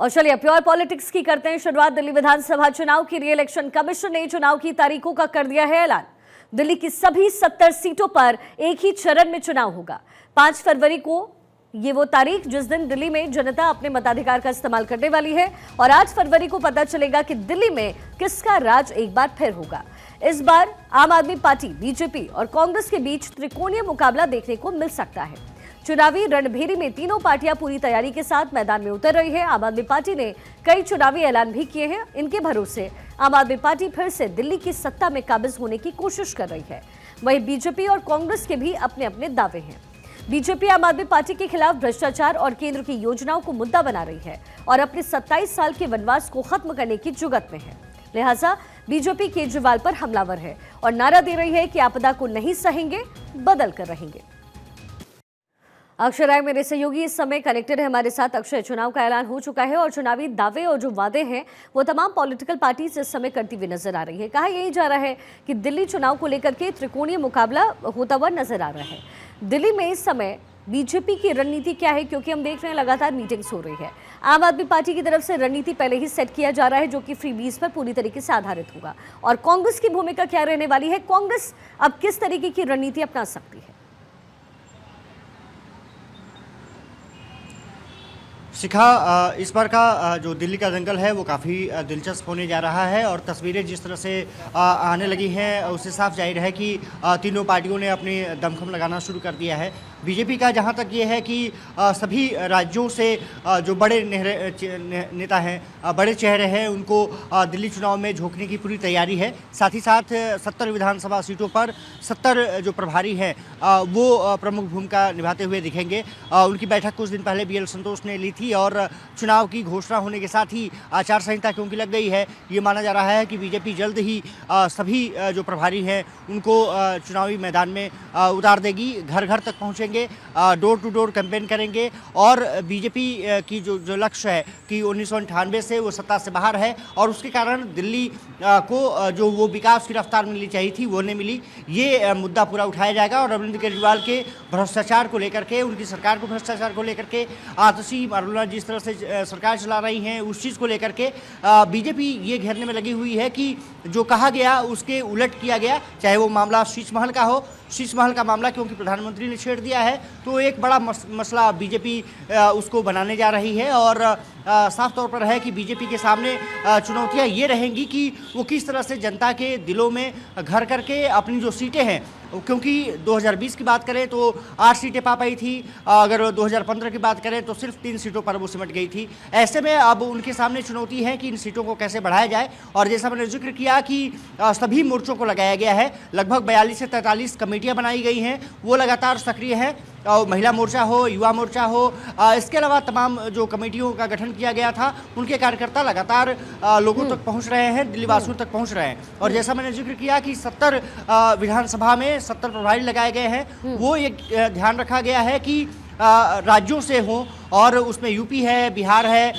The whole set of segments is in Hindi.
और चलिए प्योर पॉलिटिक्स की करते हैं शुरुआत। दिल्ली विधानसभा चुनाव की री इलेक्शन कमीशन ने चुनाव की तारीखों का कर दिया है ऐलान। दिल्ली की सभी 70 सीटों पर एक ही चरण में चुनाव होगा। 5 फरवरी को ये वो तारीख जिस दिन दिल्ली में जनता अपने मताधिकार का इस्तेमाल करने वाली है और 8 फरवरी को पता चलेगा कि दिल्ली में किसका राज एक बार फिर होगा। इस बार आम आदमी पार्टी, बीजेपी और कांग्रेस के बीच त्रिकोणीय मुकाबला देखने को मिल सकता है। चुनावी रणभेरी में तीनों पार्टियां पूरी तैयारी के साथ मैदान में उतर रही है। आम आदमी पार्टी ने कई चुनावी ऐलान भी किए हैं। इनके भरोसे आम आदमी पार्टी फिर से दिल्ली की सत्ता में काबिज होने की कोशिश कर रही है। वहीं बीजेपी और कांग्रेस के भी अपने अपने दावे हैं। बीजेपी आम आदमी पार्टी के खिलाफ भ्रष्टाचार और केंद्र की योजनाओं को मुद्दा बना रही है और अपने 27 साल के वनवास को खत्म करने की जुगत में है। लिहाजा बीजेपी केजरीवाल पर हमलावर है और नारा दे रही है कि आपदा को नहीं सहेंगे, बदल कर रहेंगे। अक्षय राय मेरे सहयोगी इस समय कनेक्टेड है हमारे साथ। अक्षय, चुनाव का ऐलान हो चुका है और चुनावी दावे और जो वादे हैं वो तमाम पॉलिटिकल पार्टीज इस समय करती हुई नजर आ रही है। कहा यही जा रहा है कि दिल्ली चुनाव को लेकर के त्रिकोणीय मुकाबला होता हुआ नजर आ रहा है। दिल्ली में इस समय बीजेपी की रणनीति क्या है, क्योंकि हम देख रहे हैं लगातार मीटिंग्स हो रही है। आम आदमी पार्टी की तरफ से रणनीति पहले ही सेट किया जा रहा है जो कि फ्रीबीज पर पूरी तरीके से आधारित होगा। और कांग्रेस की भूमिका क्या रहने वाली है, कांग्रेस अब किस तरीके की रणनीति अपना सकती है? शिखा, इस बार का जो दिल्ली का दंगल है वो काफ़ी दिलचस्प होने जा रहा है और तस्वीरें जिस तरह से आने लगी हैं उससे साफ जाहिर है कि तीनों पार्टियों ने अपनी दमखम लगाना शुरू कर दिया है। बीजेपी का जहां तक ये है कि सभी राज्यों से जो बड़े नेता हैं, बड़े चेहरे हैं, उनको दिल्ली चुनाव में झोंकने की पूरी तैयारी है। साथ ही साथ 70 विधानसभा सीटों पर 70 जो प्रभारी हैं वो प्रमुख भूमिका निभाते हुए दिखेंगे। उनकी बैठक कुछ दिन पहले BL संतोष ने ली थी और चुनाव की घोषणा होने के साथ ही आचार संहिता क्योंकि लग गई है, ये माना जा रहा है कि बीजेपी जल्द ही सभी जो प्रभारी हैं उनको चुनावी मैदान में उतार देगी, घर घर तक पहुँचेंगे, डोर टू डोर कैंपेन करेंगे। और बीजेपी की जो लक्ष्य है कि 1998 से वो सत्ता से बाहर है और उसके कारण दिल्ली को जो वो विकास की रफ्तार मिलनी चाहिए थी वो नहीं मिली, ये मुद्दा पूरा उठाया जाएगा। और अरविंद केजरीवाल के भ्रष्टाचार को लेकर के, उनकी सरकार को भ्रष्टाचार को लेकर के, आतिशी मारूला जिस तरह से सरकार चला रही हैं उस चीज़ को लेकर के बीजेपी ये घेरने में लगी हुई है कि जो कहा गया उसके उलट किया गया। चाहे वो मामला शीश महल का हो, शीश महल का मामला क्योंकि प्रधानमंत्री ने छेड़ दिया है तो एक बड़ा मसला बीजेपी उसको बनाने जा रही है। और साफ तौर पर है कि बीजेपी के सामने चुनौतियां ये रहेंगी कि वो किस तरह से जनता के दिलों में घर करके अपनी जो सीटें हैं, क्योंकि 2020 की बात करें तो 8 सीटें पा पाई थी, अगर 2015 की बात करें तो सिर्फ 3 सीटों पर वो सिमट गई थी। ऐसे में अब उनके सामने चुनौती है कि इन सीटों को कैसे बढ़ाया जाए। और जैसा मैंने जिक्र किया कि सभी मोर्चों को लगाया गया है, लगभग 42 से 43 कमेटियां बनाई गई हैं, वो लगातार सक्रिय हैं। महिला मोर्चा हो, युवा मोर्चा हो, इसके अलावा तमाम जो कमेटियों का गठन किया गया था उनके कार्यकर्ता लगातार लोगों तक पहुंच रहे हैं, दिल्ली वासियों तक पहुंच रहे हैं। और जैसा मैंने जिक्र किया कि 70 विधानसभा में 70 प्रभारी लगाए गए हैं, वो एक ध्यान रखा गया है कि राज्यों से हों और उसमें यूपी है, बिहार है,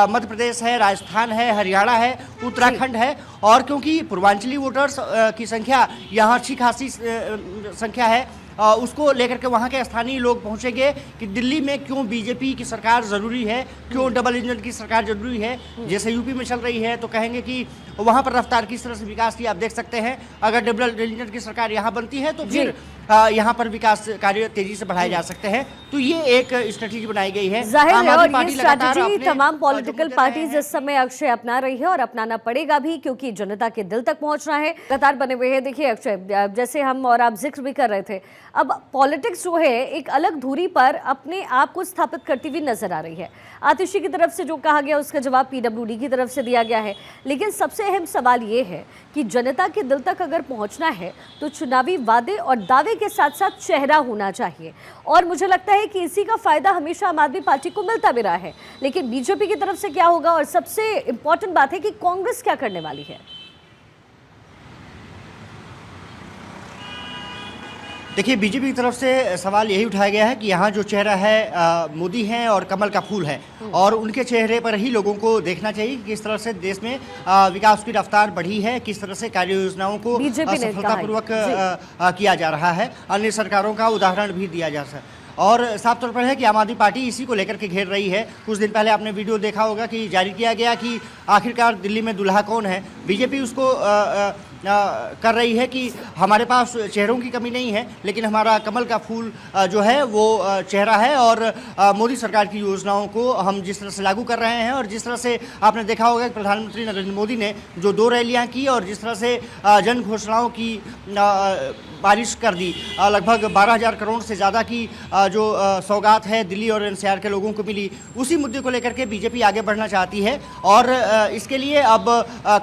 मध्य प्रदेश है, राजस्थान है, हरियाणा है, उत्तराखंड है। और क्योंकि पूर्वांचली वोटर्स की संख्या यहाँ अच्छी खासी संख्या है, उसको लेकर के वहाँ के स्थानीय लोग पहुँचेंगे कि दिल्ली में क्यों बीजेपी की सरकार ज़रूरी है, क्यों डबल इंजन की सरकार ज़रूरी है। जैसे यूपी में चल रही है तो कहेंगे कि वहाँ पर रफ्तार किस तरह से विकास की आप देख सकते हैं। अगर डबल इंजन की सरकार यहाँ बनती है तो फिर यहाँ पर विकास कार्य तेजी से बढ़ाए जा सकते हैं। तो ये एक स्ट्रेटेजी बनाई गई है। जाहिर है और ये स्ट्रेटेजी तमाम पॉलिटिकल पार्टीज इस समय अक्षय अपना रही है और अपनाना पड़ेगा भी, क्योंकि जनता के दिल तक पहुंचना है। लगातार बने हुए हैं। देखिए अक्षय, जैसे हम और आप जिक्र भी कर रहे थे, अब पॉलिटिक्स जो है एक अलग धुरी पर अपने आप को स्थापित करती हुई नजर आ रही है। आतिशी की तरफ से जो कहा गया उसका जवाब PWD की तरफ से दिया गया है, लेकिन सबसे अहम सवाल ये है कि जनता के दिल तक अगर पहुंचना है तो चुनावी वादे और दावे के साथ साथ चेहरा होना चाहिए। और मुझे लगता है कि इसी का फायदा हमेशा आम आदमी पार्टी को मिलता भी रहा है। लेकिन बीजेपी की तरफ से क्या होगा, और सबसे इंपॉर्टेंट बात है कि कांग्रेस क्या करने वाली है? देखिए, बीजेपी की तरफ से सवाल यही उठाया गया है कि यहाँ जो चेहरा है मोदी हैं और कमल का फूल है और उनके चेहरे पर ही लोगों को देखना चाहिए कि किस तरह से देश में विकास की रफ्तार बढ़ी है, किस तरह से कार्य योजनाओं को सफलतापूर्वक किया जा रहा है। अन्य सरकारों का उदाहरण भी दिया जा सकता है। और साफ तौर पर है कि आम आदमी पार्टी इसी को लेकर के घेर रही है। कुछ दिन पहले आपने वीडियो देखा होगा कि जारी किया गया कि आखिरकार दिल्ली में दुल्हा कौन है। बीजेपी उसको कर रही है कि हमारे पास चेहरों की कमी नहीं है, लेकिन हमारा कमल का फूल जो है वो चेहरा है और मोदी सरकार की योजनाओं को हम जिस तरह से लागू कर रहे हैं और जिस तरह से आपने देखा होगा कि प्रधानमंत्री नरेंद्र मोदी ने जो 2 रैलियां की और जिस तरह से जन घोषणाओं की बारिश कर दी, लगभग 12,000 करोड़ से ज़्यादा की जो सौगात है दिल्ली और एनसीआर के लोगों को मिली, उसी मुद्दे को लेकर के बीजेपी आगे बढ़ना चाहती है और इसके लिए अब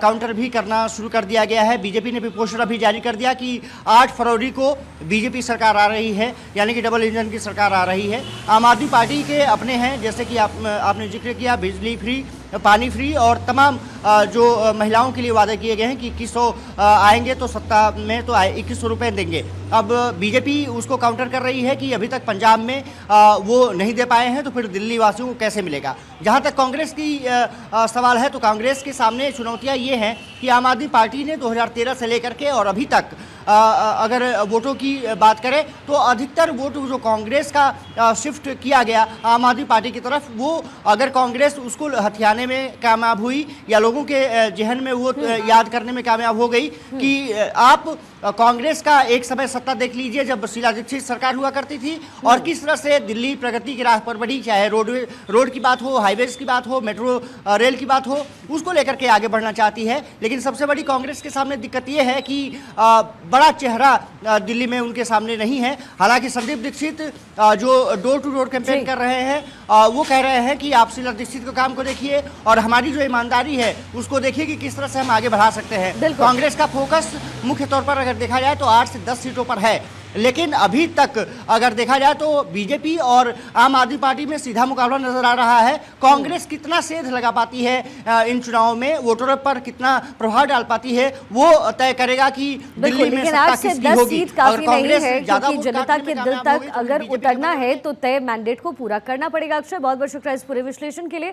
काउंटर भी करना शुरू कर दिया गया है। बीजेपी ने भी पोस्टर अभी जारी कर दिया कि 8 फरवरी को बीजेपी सरकार आ रही है, यानी कि डबल इंजन की सरकार आ रही है। आम आदमी पार्टी के अपने हैं, जैसे कि आपने जिक्र किया, बिजली फ्री, पानी फ्री और तमाम जो महिलाओं के लिए वादे किए गए हैं कि 2100 आएंगे तो सत्ता में तो 2100 रुपये देंगे। अब बीजेपी उसको काउंटर कर रही है कि अभी तक पंजाब में वो नहीं दे पाए हैं तो फिर दिल्ली वासियों को कैसे मिलेगा। जहां तक कांग्रेस की सवाल है तो कांग्रेस के सामने चुनौतियां ये हैं कि आम आदमी पार्टी ने 2013 से लेकर के और अभी तक अगर वोटों की बात करें तो अधिकतर वोट जो कांग्रेस का शिफ्ट किया गया आम आदमी पार्टी की तरफ, वो अगर कांग्रेस उसको हथियाने में कामयाब हुई या लोगों के जहन में वो याद करने में कामयाब हो गई कि आप कांग्रेस का एक समय सत्ता देख लीजिए जब शीला दीक्षित सरकार हुआ करती थी और किस तरह से दिल्ली प्रगति की राह पर बढ़ी, चाहे रोड की बात हो, हाईवेज की बात हो, मेट्रो रेल की बात हो, उसको लेकर के आगे बढ़ना चाहती है। लेकिन सबसे बड़ी कांग्रेस के सामने दिक्कत ये है कि बड़ा चेहरा दिल्ली में उनके सामने नहीं है। हालांकि संदीप दीक्षित जो डोर टू डोर कैंपेन कर रहे हैं, वो कह रहे हैं कि आप शीला दीक्षित के काम को देखिए और हमारी जो ईमानदारी है उसको देखिए कि किस तरह से हम आगे बढ़ा सकते हैं। कांग्रेस का फोकस मुख्य तौर पर अगर देखा जाए तो 8 से 10 सीटों पर है, लेकिन अभी तक अगर देखा जाए तो बीजेपी और आम आदमी पार्टी में सीधा मुकाबला नजर आ रहा है। कांग्रेस कितना सेध लगा पाती है इन चुनावों में, वोटरों पर कितना प्रभाव डाल पाती है, वो तय करेगा कि दिल्ली में सत्ता किसकी होगी। सीट काफी नहीं है क्योंकि जनता के दिल तक अगर उतरना है तो तय मैंडेट को पूरा करना पड़ेगा। अक्षय, बहुत बहुत शुक्रिया इस पूरे विश्लेषण के लिए।